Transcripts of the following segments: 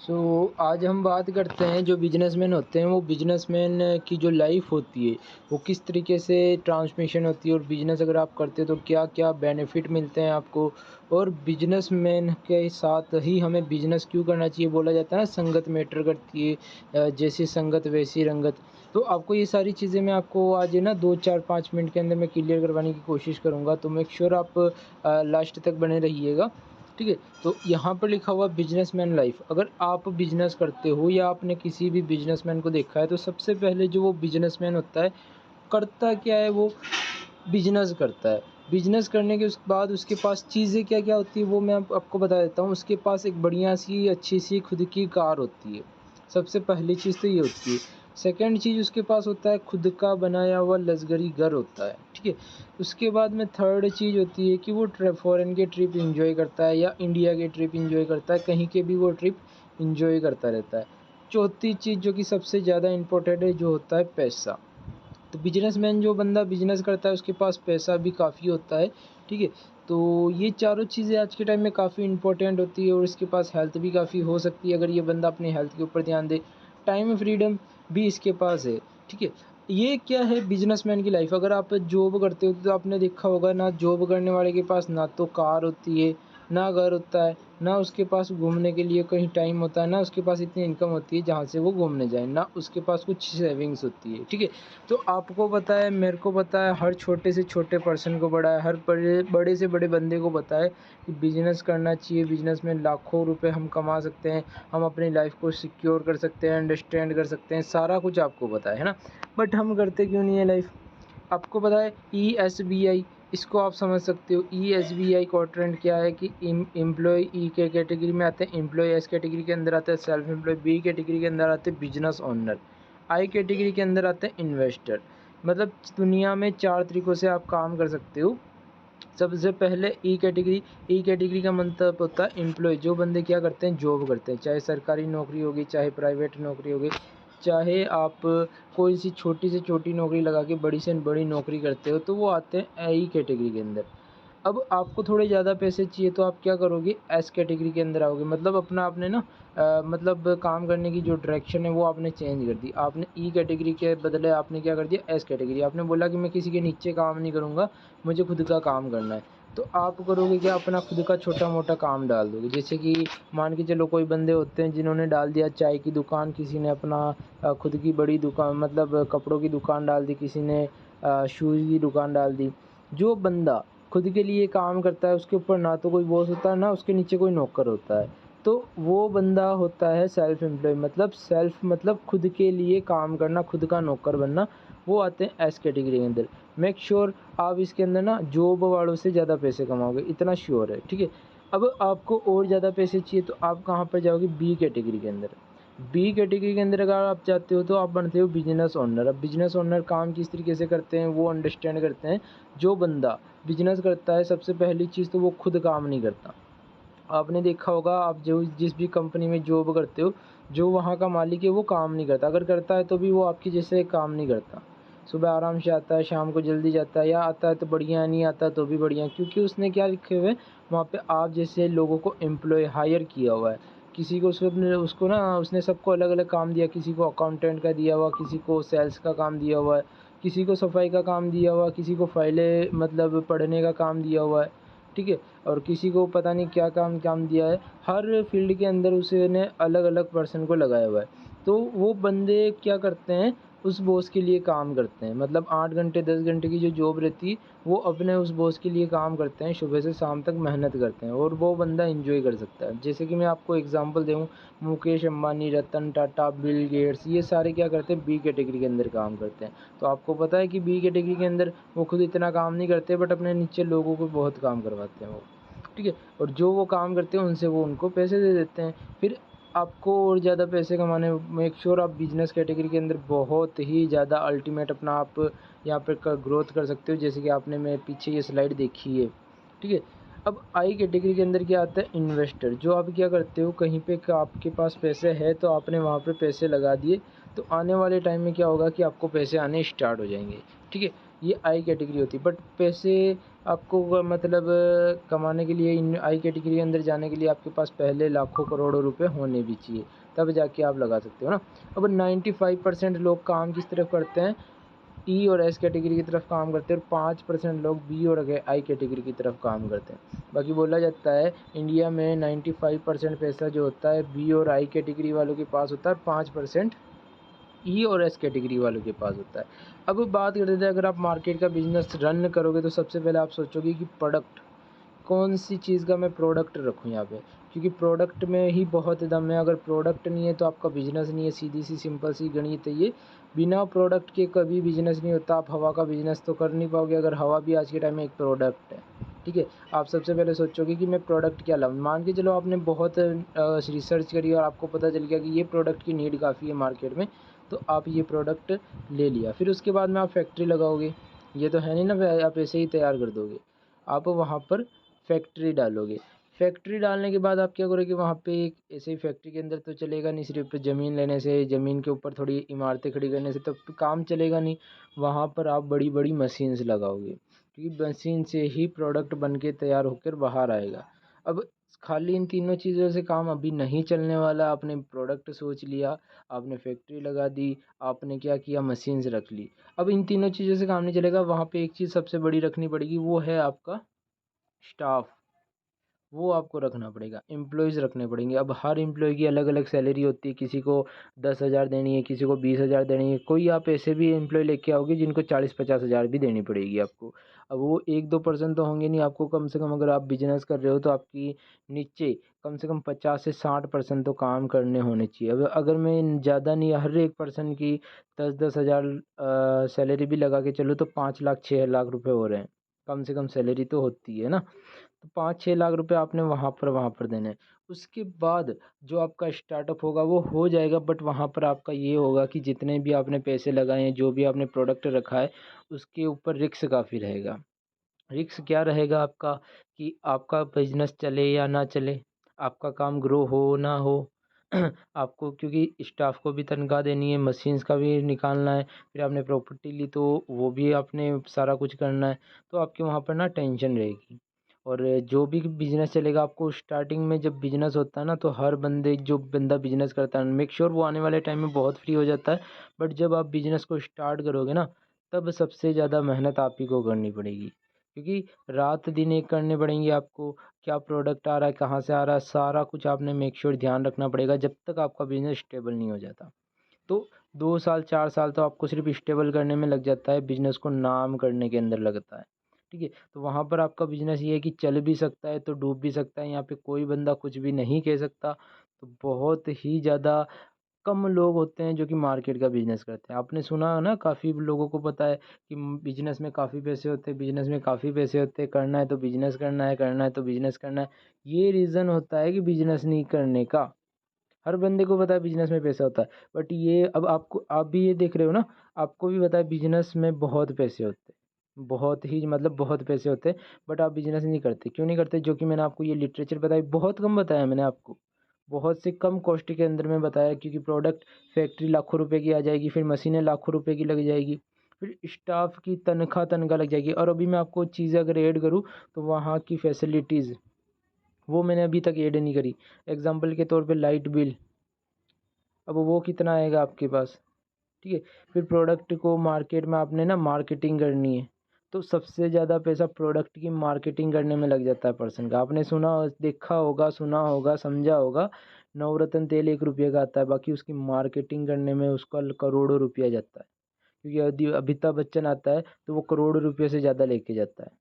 आज हम बात करते हैं जो बिजनेसमैन होते हैं वो बिजनेसमैन की जो लाइफ होती है वो किस तरीके से ट्रांसमिशन होती है और बिजनेस अगर आप करते हो तो क्या क्या बेनिफिट मिलते हैं आपको। और बिजनेसमैन के साथ ही हमें बिजनेस क्यों करना चाहिए, बोला जाता है संगत मैटर करती है, जैसी संगत वैसी रंगत। तो आपको ये सारी चीज़ें मैं आपको आज है ना 2 4 5 मिनट के अंदर मैं क्लियर करवाने की कोशिश करूँगा, तो मेक श्योर आप लास्ट तक बने रहिएगा। ठीक है, तो यहाँ पर लिखा हुआ बिजनेसमैन लाइफ। अगर आप बिजनेस करते हो या आपने किसी भी बिजनेसमैन को देखा है तो सबसे पहले जो वो बिजनेसमैन होता है करता क्या है, वो बिजनेस करता है। बिजनेस करने के बाद उसके पास चीज़ें क्या क्या होती है वो मैं आपको बता देता हूँ। उसके पास एक बढ़िया सी अच्छी सी खुद की कार होती है, सबसे पहली चीज़ तो ये होती है। सेकंड चीज़ उसके पास होता है खुद का बनाया हुआ लग्ज़री घर होता है, ठीक है। उसके बाद में थर्ड चीज़ होती है कि वो फॉरेन के ट्रिप एंजॉय करता है या इंडिया के ट्रिप एंजॉय करता है, कहीं के भी वो ट्रिप एंजॉय करता रहता है। चौथी चीज़ जो कि सबसे ज़्यादा इम्पोर्टेंट है, जो होता है पैसा। तो बिजनेसमैन जो बंदा बिजनेस करता है उसके पास पैसा भी काफ़ी होता है, ठीक है। तो ये चारों चीज़ें आज के टाइम में काफ़ी इंपॉर्टेंट होती है और इसके पास हेल्थ भी काफ़ी हो सकती है अगर ये बंदा अपनी हेल्थ के ऊपर ध्यान दे। टाइम फ्रीडम भी इसके पास है, ठीक है। ये क्या है बिजनेसमैन की लाइफ। अगर आप जॉब करते हो तो आपने देखा होगा ना, जॉब करने वाले के पास ना तो कार होती है, ना घर होता है, ना उसके पास घूमने के लिए कहीं टाइम होता है, ना उसके पास इतनी इनकम होती है जहाँ से वो घूमने जाए, ना उसके पास कुछ सेविंग्स होती है, ठीक है। तो आपको पता है, मेरे को पता है, हर छोटे से छोटे पर्सन को पता है, हर बड़े बड़े से बड़े बंदे को पता है कि बिजनेस करना चाहिए। बिजनेस में लाखों रुपए हम कमा सकते हैं, हम अपनी लाइफ को सिक्योर कर सकते हैं, अंडरस्टैंड कर सकते हैं, सारा कुछ आपको पता है ना। बट हम करते क्यों नहीं है लाइफ। आपको पता है ESBI, इसको आप समझ सकते हो। ESBI क्वाड्रेंट क्या है कि एम्प्लॉय ई के कैटेगरी में आते हैं, एम्प्लॉय एस कैटेगरी के अंदर आते हैं, सेल्फ एम्प्लॉय बी कैटेगरी के अंदर आते हैं, बिजनेस ओनर आई कैटेगरी के अंदर आते हैं, इन्वेस्टर। मतलब दुनिया में 4 तरीक़ों से आप काम कर सकते हो। सबसे पहले ई कैटेगरी का मतलब होता है एम्प्लॉय, जो बंदे क्या करते हैं, जॉब करते हैं, चाहे सरकारी नौकरी होगी, चाहे प्राइवेट नौकरी होगी, चाहे आप कोई सी छोटी से छोटी नौकरी लगा के बड़ी से बड़ी नौकरी करते हो, तो वो आते हैं ई कैटेगरी के अंदर। अब आपको थोड़े ज़्यादा पैसे चाहिए तो आप क्या करोगे, एस कैटेगरी के अंदर आओगे। मतलब अपना आपने ना मतलब काम करने की जो डायरेक्शन है वो आपने चेंज कर दी। आपने ई कैटेगरी के बदले आपने क्या कर दिया, एस कैटेगरी। आपने बोला कि मैं किसी के नीचे काम नहीं करूँगा, मुझे खुद का काम करना है। तो आप करोगे क्या, अपना खुद का छोटा-मोटा काम डाल दोगे। जैसे कि मान के चलो कोई बंदे होते हैं जिन्होंने डाल दिया चाय की दुकान, किसी ने अपना खुद की बड़ी दुकान मतलब कपड़ों की दुकान डाल दी, किसी ने शूज़ की दुकान डाल दी। जो बंदा खुद के लिए काम करता है उसके ऊपर ना तो कोई बॉस होता है, ना उसके नीचे कोई नौकर होता है। तो वो बंदा होता है सेल्फ एम्प्लॉय। मतलब सेल्फ मतलब खुद के लिए काम करना, खुद का नौकर बनना, वो आते हैं एस कैटेगरी के अंदर। मेक श्योर आप इसके अंदर ना जॉब वालों से ज़्यादा पैसे कमाओगे, इतना श्योर है, ठीक है। अब आपको और ज़्यादा पैसे चाहिए तो आप कहाँ पर जाओगे, बी कैटेगरी के अंदर। बी कैटेगरी के अंदर अगर आप जाते हो तो आप बनते हो बिजनेस ओनर। अब बिजनेस ओनर काम किस तरीके से करते हैं वो अंडरस्टैंड करते हैं। जो बंदा बिजनेस करता है सबसे पहली चीज़ तो वो खुद काम नहीं करता। आपने देखा होगा, आप जो जिस भी कंपनी में जॉब करते हो, जो वहाँ का मालिक है वो काम नहीं करता। अगर करता है तो भी वो आपके जैसे काम नहीं करता। सुबह आराम से आता है, शाम को जल्दी जाता है, या आता है तो बढ़िया, नहीं आता तो भी बढ़िया। क्योंकि उसने क्या लिखे हुए हैं वहाँ पे, आप जैसे लोगों को एम्प्लॉय हायर किया हुआ है। किसी को उसको ना उसने सबको अलग-अलग काम दिया, किसी को अकाउंटेंट का दिया हुआ, किसी को सेल्स का काम दिया हुआ है, किसी को सफाई का काम दिया हुआ है, किसी को फाइलें मतलब पढ़ने का काम दिया हुआ है, ठीक है? और किसी को पता नहीं क्या काम काम दिया है। हर फील्ड के अंदर उसने अलग-अलग पर्सन को लगाया हुआ है। तो वो बंदे क्या करते हैं, उस बॉस के लिए काम करते हैं। मतलब 8 घंटे 10 घंटे की जो जॉब रहती है, वो अपने उस बॉस के लिए काम करते हैं, सुबह से शाम तक मेहनत करते हैं और वो बंदा एन्जॉय कर सकता है। जैसे कि मैं आपको एग्ज़ाम्पल दूँ, मुकेश अंबानी, रतन टाटा, बिल गेट्स, ये सारे क्या करते हैं, बी कैटेगरी के अंदर काम करते हैं। तो आपको पता है कि बी कैटेगरी के अंदर वो खुद इतना काम नहीं करते बट अपने नीचे लोगों को बहुत काम करवाते हैं वो, ठीक है। और जो वो काम करते हैं उनसे वो उनको पैसे दे देते हैं। फिर आपको और ज़्यादा पैसे कमाने, मेक श्योर आप बिज़नेस कैटेगरी के अंदर बहुत ही ज़्यादा अल्टीमेट अपना आप यहाँ पे ग्रोथ कर सकते हो। जैसे कि आपने मेरे पीछे ये स्लाइड देखी है, ठीक है। अब आई कैटेगरी के अंदर क्या आता है, इन्वेस्टर। जो आप क्या करते हो, कहीं पे आपके पास पैसे है तो आपने वहाँ पे पैसे लगा दिए, तो आने वाले टाइम में क्या होगा कि आपको पैसे आने स्टार्ट हो जाएंगे, ठीक है। ये आई कैटेगरी होती है। बट पैसे आपको मतलब कमाने के लिए इन आई कैटेगरी के अंदर जाने के लिए आपके पास पहले लाखों करोड़ों रुपए होने भी चाहिए, तब जाके आप लगा सकते हो ना। अब 95% लोग काम किस तरफ करते हैं, ई और एस कैटेगरी की तरफ काम करते हैं, और 5% लोग बी और आई कैटेगरी की तरफ काम करते हैं। बाकी बोला जाता है इंडिया में 95% पैसा जो होता है बी और आई कैटेगरी वालों के पास होता है, 5% ई और एस कैटेगरी वालों के पास होता है। अब बात करते थे, अगर आप मार्केट का बिजनेस रन करोगे तो सबसे पहले आप सोचोगे कि प्रोडक्ट कौन सी चीज़ का मैं प्रोडक्ट रखूँ यहाँ पे, क्योंकि प्रोडक्ट में ही बहुत दम है। अगर प्रोडक्ट नहीं है तो आपका बिजनेस नहीं है, सीधी सी सिंपल सी गणित है ये। बिना प्रोडक्ट के कभी बिजनेस नहीं होता। आप हवा का बिजनेस तो कर नहीं पाओगे, अगर हवा भी आज के टाइम में एक प्रोडक्ट है। ठीक है, आप सबसे पहले सोचोगे कि मैं प्रोडक्ट क्या लाऊं। मान के चलो आपने बहुत रिसर्च करी और आपको पता चल गया कि ये प्रोडक्ट की नीड काफ़ी है मार्केट में, तो आप ये प्रोडक्ट ले लिया। फिर उसके बाद में आप फैक्ट्री लगाओगे, ये तो है नहीं ना आप ऐसे ही तैयार कर दोगे। आप वहाँ पर फैक्ट्री डालोगे। फैक्ट्री डालने के बाद आप क्या करोगे, वहाँ पे एक ऐसे ही फैक्ट्री के अंदर तो चलेगा नहीं, सिर्फ ज़मीन लेने से, ज़मीन के ऊपर थोड़ी इमारतें खड़ी करने से तो काम चलेगा नहीं। वहाँ पर आप बड़ी बड़ी मशीन्स लगाओगे, क्योंकि मशीन से ही प्रोडक्ट बन के तैयार होकर बाहर आएगा। अब खाली इन तीनों चीज़ों से काम अभी नहीं चलने वाला। आपने प्रोडक्ट सोच लिया, आपने फैक्ट्री लगा दी, आपने क्या किया, मशीन्स रख ली। अब इन तीनों चीज़ों से काम नहीं चलेगा, वहाँ पे एक चीज़ सबसे बड़ी रखनी पड़ेगी, वो है आपका स्टाफ। वो आपको रखना पड़ेगा, एम्प्लॉइज़ रखने पड़ेंगे। अब हर एम्प्लॉय की अलग अलग सैलरी होती है, किसी को 10,000 देनी है, किसी को 20,000 देनी है, कोई आप ऐसे भी एम्प्लॉय लेके आओगे जिनको 40-50,000 भी देनी पड़ेगी आपको। अब वो 1-2% तो होंगे नहीं, आपको कम से कम अगर आप बिजनेस कर रहे हो तो आपकी नीचे कम से कम 50 से 60% तो काम करने होने चाहिए। अब अगर मैं ज़्यादा नहीं, हर एक पर्सन की 10-10,000 सैलरी भी लगा के चलूँ तो 5 लाख 6 लाख रुपए हो रहे हैं, कम से कम सैलरी तो होती है ना। तो 5-6 लाख रुपए आपने वहाँ पर देने हैं। उसके बाद जो आपका स्टार्टअप होगा वो हो जाएगा, बट वहाँ पर आपका ये होगा कि जितने भी आपने पैसे लगाए हैं, जो भी आपने प्रोडक्ट रखा है, उसके ऊपर रिस्क काफ़ी रहेगा। रिस्क क्या रहेगा आपका, कि आपका बिज़नेस चले या ना चले, आपका काम ग्रो हो ना हो। आपको क्योंकि स्टाफ को भी तनख्वाह देनी है, मशीन्स का भी निकालना है, फिर आपने प्रॉपर्टी ली तो वो भी आपने सारा कुछ करना है, तो आपके वहाँ पर ना टेंशन रहेगी। और जो भी बिज़नेस चलेगा, आपको स्टार्टिंग में जब बिज़नेस होता है ना, तो हर बंदे जो बंदा बिज़नेस करता है मेक श्योर वो आने वाले टाइम में बहुत फ्री हो जाता है। बट जब आप बिज़नेस को स्टार्ट करोगे ना, तब सबसे ज़्यादा मेहनत आप ही को करनी पड़ेगी, क्योंकि रात दिन एक करने पड़ेंगे आपको। क्या प्रोडक्ट आ रहा है, कहाँ से आ रहा है, सारा कुछ आपने मेक श्योर ध्यान रखना पड़ेगा जब तक आपका बिज़नेस स्टेबल नहीं हो जाता। तो 2 साल 4 साल तो आपको सिर्फ स्टेबल करने में लग जाता है, बिज़नेस को नाम करने के अंदर लगता है। ठीक है? तो वहाँ पर आपका बिज़नेस ये है कि चल भी सकता है तो डूब भी सकता है, यहाँ पे कोई बंदा कुछ भी नहीं कह सकता। तो बहुत ही ज़्यादा कम लोग होते हैं जो कि मार्केट का बिज़नेस करते हैं। आपने सुना है ना, काफ़ी लोगों को पता है कि बिज़नेस में काफ़ी पैसे होते हैं, बिज़नेस में काफ़ी पैसे होते हैं, करना है तो बिज़नेस करना है, करना है तो बिज़नेस करना है। ये रीज़न होता है कि बिज़नेस नहीं करने का। हर बंदे को पता है बिज़नेस में पैसा होता है, बट ये अब आपको, आप भी ये देख रहे हो ना, आपको भी पता है बिज़नेस में बहुत पैसे होते हैं, बहुत ही मतलब बहुत पैसे होते हैं, बट आप बिज़नेस नहीं करते। क्यों नहीं करते? जो कि मैंने आपको ये लिटरेचर बताया, बहुत कम बताया मैंने आपको, बहुत से कम कॉस्ट के अंदर में बताया, क्योंकि प्रोडक्ट फैक्ट्री लाखों रुपए की आ जाएगी, फिर मशीनें लाखों रुपए की लग जाएगी, फिर स्टाफ की तनख्वाह लग जाएगी, और अभी मैं आपको चीज़ें अगर ऐड करूँ तो वहाँ की फैसिलिटीज़ वो मैंने अभी तक ऐड नहीं करी। एग्ज़ाम्पल के तौर पे लाइट बिल, अब वो कितना आएगा आपके पास? ठीक है। फिर प्रोडक्ट को मार्केट में आपने ना मार्केटिंग करनी है, तो सबसे ज़्यादा पैसा प्रोडक्ट की मार्केटिंग करने में लग जाता है पर्सन का। आपने सुना, देखा होगा, सुना होगा, समझा होगा, नवरत्न तेल 1 रुपये का आता है, बाकी उसकी मार्केटिंग करने में उसका करोड़ों रुपया जाता है। क्योंकि यदि अमिताभ बच्चन आता है तो वो करोड़ों रुपये से ज़्यादा लेके जाता है।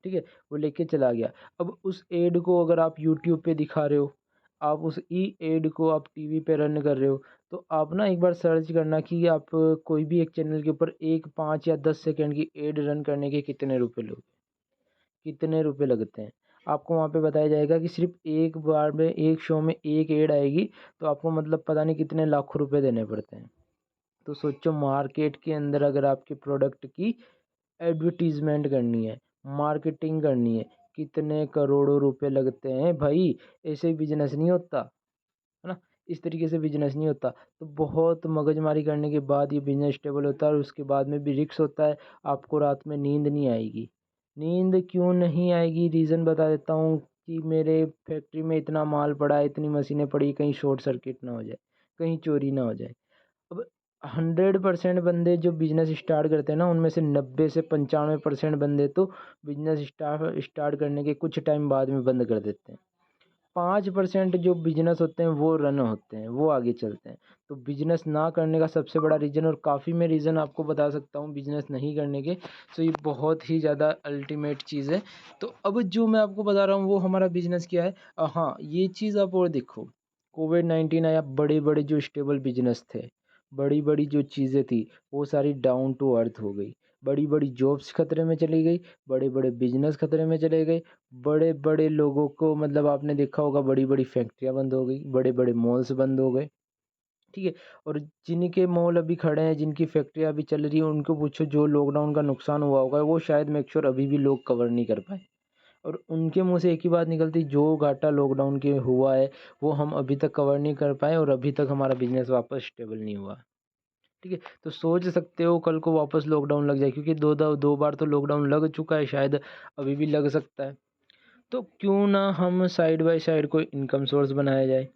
ठीक है, वो लेके चला गया। अब उस एड को अगर आप यूट्यूब पे दिखा रहे हो, आप उस ई एड को आप टीवी पे रन कर रहे हो, तो आप ना एक बार सर्च करना कि आप कोई भी एक चैनल के ऊपर एक 5 या 10 सेकंड की एड रन करने के कितने रुपए लोगे, कितने रुपए लगते हैं। आपको वहाँ पे बताया जाएगा कि सिर्फ एक बार में, एक शो में एक एड आएगी, तो आपको मतलब पता नहीं कितने लाखों रुपए देने पड़ते हैं। तो सोचो, मार्केट के अंदर अगर आपके प्रोडक्ट की एडवर्टीज़मेंट करनी है, मार्केटिंग करनी है, कितने करोड़ों रुपए लगते हैं भाई। ऐसे ही बिज़नेस नहीं होता, है ना? इस तरीके से बिज़नेस नहीं होता। तो बहुत मगजमारी करने के बाद ये बिज़नेस स्टेबल होता है, और उसके बाद में भी रिस्क होता है। आपको रात में नींद नहीं आएगी, नींद क्यों नहीं आएगी, रीज़न बता देता हूँ कि मेरे फैक्ट्री में इतना माल पड़ा है, इतनी मशीनें पड़ी, कहीं शॉर्ट सर्किट ना हो जाए, कहीं चोरी ना हो जाए। अब 100% बंदे जो बिज़नेस स्टार्ट करते हैं ना, उनमें से 90 से 95% बंदे तो बिज़नेस स्टार्ट करने के कुछ टाइम बाद में बंद कर देते हैं। 5% जो बिज़नेस होते हैं वो रन होते हैं, वो आगे चलते हैं। तो बिज़नेस ना करने का सबसे बड़ा रीज़न, और काफ़ी मैं रीज़न आपको बता सकता हूँ बिज़नेस नहीं करने के, तो ये बहुत ही ज़्यादा अल्टीमेट चीज़ है। तो अब जो मैं आपको बता रहा हूँ वो हमारा बिज़नेस क्या है। हाँ, ये चीज़ आप और देखो, कोविड-19 आया, बड़े-बड़े जो स्टेबल बिज़नेस थे, बड़ी-बड़ी जो चीज़ें थी, वो सारी डाउन टू अर्थ हो गई। बड़ी-बड़ी जॉब्स खतरे में चली गई, बड़े-बड़े बिज़नेस खतरे में चले गए, बड़े-बड़े लोगों को मतलब आपने देखा होगा बड़ी-बड़ी फैक्ट्रियाँ बंद हो गई, बड़े-बड़े मॉल्स बंद हो गए, ठीक है? और जिनके मॉल अभी खड़े हैं, जिनकी फैक्ट्रियाँ अभी चल रही हैं, उनको पूछो जो लॉकडाउन का नुकसान हुआ होगा, वो शायद मेक श्योर अभी भी लोग कवर नहीं कर पाए। और उनके मुँह से एक ही बात निकलती, जो घाटा लॉकडाउन के हुआ है, वो हम अभी तक कवर नहीं कर पाए और अभी तक हमारा बिज़नेस वापस स्टेबल नहीं हुआ। ठीक है? तो सोच सकते हो कल को वापस लॉकडाउन लग जाए, क्योंकि 2 बार तो लॉकडाउन लग चुका है, शायद अभी भी लग सकता है। तो क्यों ना हम साइड बाय साइड कोई इनकम सोर्स बनाया जाए।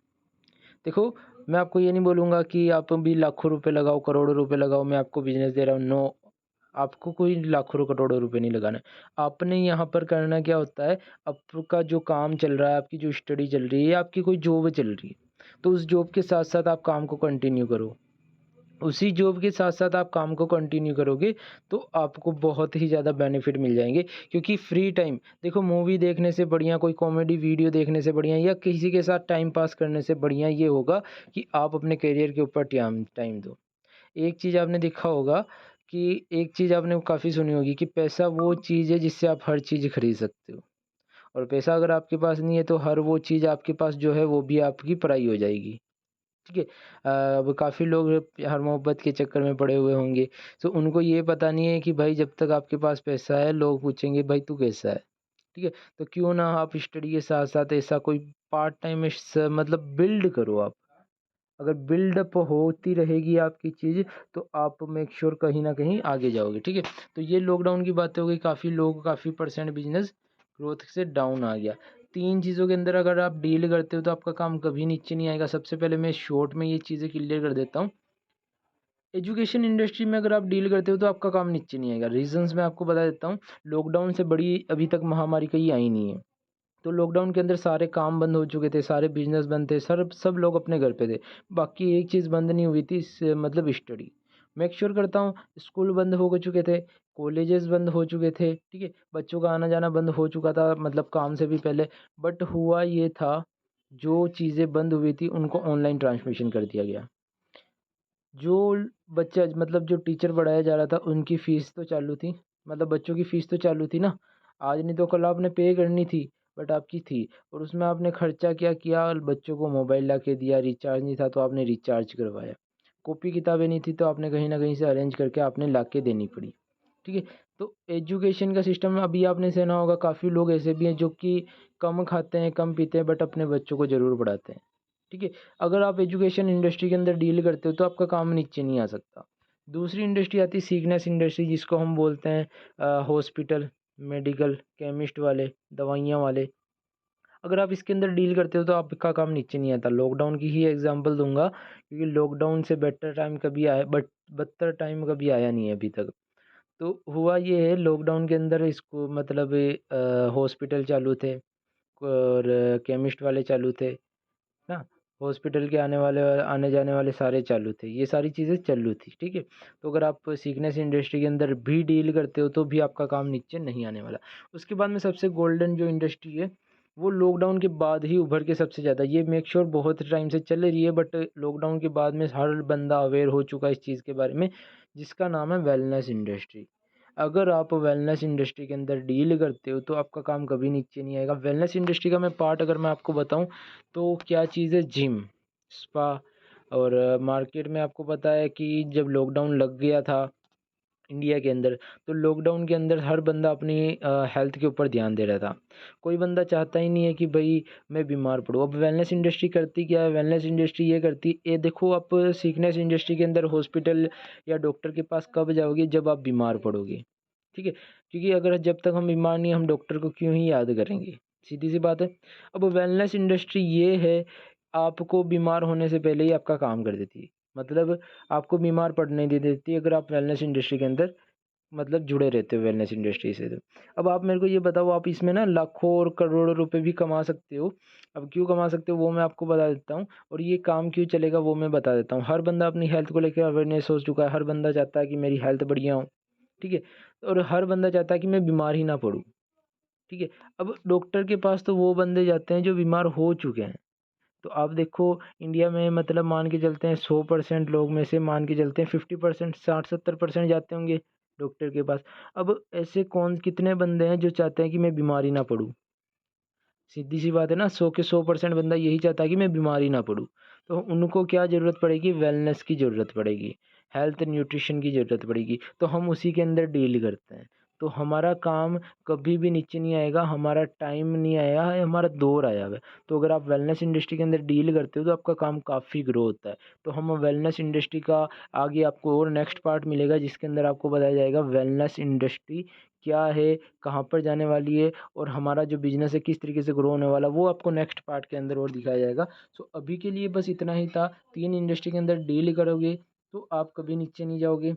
देखो, मैं आपको ये नहीं बोलूँगा कि आप भी लाखों रुपए लगाओ, करोड़ों रुपए लगाओ, मैं आपको बिज़नेस दे रहा हूँ, नो। आपको कोई लाखों करोड़ों रुपए नहीं लगाना है। आपने यहाँ पर करना क्या होता है, आपका जो काम चल रहा है, आपकी जो स्टडी चल रही है, आपकी कोई जॉब चल रही है, तो उस जॉब के साथ-साथ आप काम को कंटिन्यू करो। उसी जॉब के साथ-साथ आप काम को कंटिन्यू करोगे, तो आपको बहुत ही ज़्यादा बेनिफिट मिल जाएँगे, क्योंकि फ्री टाइम देखो, मूवी देखने से बढ़िया, कोई कॉमेडी वीडियो देखने से बढ़िया, या किसी के साथ टाइम पास करने से बढ़िया ये होगा कि आप अपने करियर के ऊपर टाइम टाइम दो। एक चीज़ आपने देखा होगा कि एक चीज़ आपने काफ़ी सुनी होगी कि पैसा वो चीज़ है जिससे आप हर चीज़ खरीद सकते हो, और पैसा अगर आपके पास नहीं है तो हर वो चीज़ आपके पास जो है वो भी आपकी पराई हो जाएगी। ठीक है? अब काफ़ी लोग प्यार-मोहब्बत के चक्कर में पड़े हुए होंगे, तो उनको ये पता नहीं है कि भाई जब तक आपके पास पैसा है, लोग पूछेंगे भाई तू कैसा है? ठीक है? तो क्यों ना आप स्टडी के साथ-साथ ऐसा कोई पार्ट टाइम मतलब बिल्ड करो आप। अगर बिल्डअप होती रहेगी आपकी चीज़, तो आप मेक श्योर कहीं न कहीं आगे जाओगे, ठीक है? तो ये लॉकडाउन की बातें हो गई, काफ़ी लोग काफ़ी परसेंट बिज़नेस ग्रोथ से डाउन आ गया। 3 चीज़ों के अंदर अगर आप डील करते हो तो आपका काम कभी नीचे नहीं आएगा। सबसे पहले मैं शॉर्ट में ये चीज़ें क्लियर कर देता हूँ। एजुकेशन इंडस्ट्री में अगर आप डील करते हो तो आपका काम नीचे नहीं आएगा। रीज़न्स मैं आपको बता देता हूँ। लॉकडाउन से बड़ी अभी तक महामारी कहीं आई नहीं है। तो लॉकडाउन के अंदर सारे काम बंद हो चुके थे, सारे बिज़नेस बंद थे, सब लोग अपने घर पे थे। बाकी एक चीज़ बंद नहीं हुई थी, मतलब स्टडी। मेक श्योर करता हूँ, स्कूल बंद हो चुके थे, कॉलेजेस बंद हो चुके थे, ठीक है? बच्चों का आना-जाना बंद हो चुका था, मतलब काम से भी पहले। बट हुआ ये था, जो चीज़ें बंद हुई थी उनको ऑनलाइन ट्रांसमिशन कर दिया गया। जो बच्चा मतलब जो टीचर पढ़ाया जा रहा था उनकी फ़ीस तो चालू थी, मतलब बच्चों की फ़ीस तो चालू थी ना। आज नहीं तो कल आपने पे करनी थी, बट आपकी थी, और उसमें आपने खर्चा क्या किया, बच्चों को मोबाइल ला के दिया, रिचार्ज नहीं था तो आपने रिचार्ज करवाया। कॉपी किताबें नहीं थी तो आपने कहीं न कहीं से अरेंज करके आपने ला के देनी पड़ी। ठीक है? तो एजुकेशन का सिस्टम अभी आपने सुना होगा, काफ़ी लोग ऐसे भी हैं जो कि कम खाते हैं, कम पीते हैं, बट अपने बच्चों को ज़रूर पढ़ाते हैं। ठीक है? अगर आप एजुकेशन इंडस्ट्री के अंदर डील करते हो तो आपका काम नीचे नहीं आ सकता। दूसरी इंडस्ट्री आती है सीकनेस इंडस्ट्री, जिसको हम बोलते हैं हॉस्पिटल, मेडिकल, केमिस्ट वाले, दवाइयाँ वाले। अगर आप इसके अंदर डील करते हो तो आपका काम नीचे नहीं आता। लॉकडाउन की ही एग्ज़ाम्पल दूँगा, क्योंकि लॉकडाउन से बेटर टाइम कभी आया, बट बदतर टाइम कभी आया नहीं है अभी तक। तो हुआ ये है, लॉकडाउन के अंदर इसको मतलब हॉस्पिटल चालू थे और केमिस्ट वाले चालू थे। ना, हॉस्पिटल के आने जाने वाले सारे चालू थे, ये सारी चीज़ें चालू थी, ठीक है? तो अगर आप सीकनेस इंडस्ट्री के अंदर भी डील करते हो तो भी आपका काम नीचे नहीं आने वाला। उसके बाद में सबसे गोल्डन जो इंडस्ट्री है, वो लॉकडाउन के बाद ही उभर के सबसे ज़्यादा, ये मेक श्योर बहुत टाइम से चल रही है, बट लॉकडाउन के बाद में हर बंदा अवेयर हो चुका है इस चीज़ के बारे में, जिसका नाम है वेलनेस इंडस्ट्री। अगर आप वेलनेस इंडस्ट्री के अंदर डील करते हो तो आपका काम कभी नीचे नहीं आएगा। वेलनेस इंडस्ट्री का मैं पार्ट अगर मैं आपको बताऊँ, तो क्या चीज़ है, जिम, स्पा, और मार्केट में आपको पता है कि जब लॉकडाउन लग गया था इंडिया के अंदर, तो लॉकडाउन के अंदर हर बंदा अपनी हेल्थ के ऊपर ध्यान दे रहा था। कोई बंदा चाहता ही नहीं है कि भई मैं बीमार पड़ूँ। अब वेलनेस इंडस्ट्री करती क्या है? वेलनेस इंडस्ट्री ये करती, ये देखो, आप सीकनेस इंडस्ट्री के अंदर हॉस्पिटल या डॉक्टर के पास कब जाओगे? जब आप बीमार पड़ोगे। ठीक है? क्योंकि अगर जब तक हम बीमार नहीं, हम डॉक्टर को क्यों ही याद करेंगे, सीधी सी बात है। अब वेलनेस इंडस्ट्री ये है, आपको बीमार होने से पहले ही आपका काम कर देती है, मतलब आपको बीमार पड़ने नहीं दे देती अगर आप वेलनेस इंडस्ट्री के अंदर मतलब जुड़े रहते हो वेलनेस इंडस्ट्री से। तो अब आप मेरे को ये बताओ, आप इसमें ना लाखों और करोड़ों रुपए भी कमा सकते हो। अब क्यों कमा सकते हो वो मैं आपको बता देता हूँ, और ये काम क्यों चलेगा वो मैं बता देता हूँ। हर बंदा अपनी हेल्थ को लेकर अवेयरनेस हो चुका है, हर बंदा चाहता है कि मेरी हेल्थ बढ़िया हो, ठीक है, और हर बंदा चाहता है कि मैं बीमार ही ना पड़ूँ, ठीक है। अब डॉक्टर के पास तो वो बंदे जाते हैं जो बीमार हो चुके हैं। तो आप देखो इंडिया में मतलब मान के चलते हैं 100% लोग में से मान के चलते हैं 50%, 60-70% जाते होंगे डॉक्टर के पास। अब ऐसे कौन कितने बंदे हैं जो चाहते हैं कि मैं बीमार ही ना पड़ूँ? सीधी सी बात है ना, 100% बंदा यही चाहता है कि मैं बीमार ही ना पड़ूँ। तो उनको क्या ज़रूरत पड़ेगी? वेलनेस की ज़रूरत पड़ेगी, हेल्थ न्यूट्रिशन की ज़रूरत पड़ेगी, तो हम उसी के अंदर डील करते हैं। तो हमारा काम कभी भी नीचे नहीं आएगा, हमारा टाइम नहीं आया है, हमारा दौर आया हुआ है। तो अगर आप वेलनेस इंडस्ट्री के अंदर डील करते हो तो आपका काम काफ़ी ग्रो होता है। तो हम वेलनेस इंडस्ट्री का आगे आपको और नेक्स्ट पार्ट मिलेगा जिसके अंदर आपको बताया जाएगा वेलनेस इंडस्ट्री क्या है, कहाँ पर जाने वाली है, और हमारा जो बिज़नेस है किस तरीके से ग्रो होने वाला, वो आपको नेक्स्ट पार्ट के अंदर और दिखाया जाएगा। सो अभी के लिए बस इतना ही था। 3 इंडस्ट्री के अंदर डील करोगे तो आप कभी नीचे नहीं जाओगे।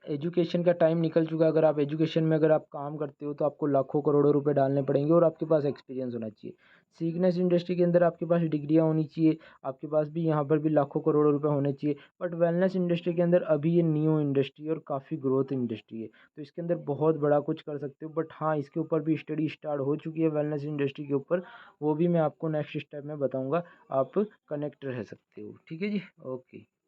एजुकेशन का टाइम निकल चुका है। अगर आप एजुकेशन में अगर आप काम करते हो तो आपको लाखों करोड़ों रुपए डालने पड़ेंगे और आपके पास एक्सपीरियंस होना चाहिए। सीखनेस इंडस्ट्री के अंदर आपके पास डिग्रियाँ होनी चाहिए, आपके पास भी यहाँ पर भी लाखों करोड़ों रुपए होने चाहिए। बट वेलनेस इंडस्ट्री के अंदर अभी ये न्यू इंडस्ट्री है और काफ़ी ग्रोथ इंडस्ट्री है, तो इसके अंदर बहुत बड़ा कुछ कर सकते हो। बट हाँ, इसके ऊपर भी स्टडी स्टार्ट हो चुकी है वेलनेस इंडस्ट्री के ऊपर, वो भी मैं आपको नेक्स्ट स्टेप में बताऊँगा। आप कनेक्ट रह सकते हो। ठीक है जी, ओके।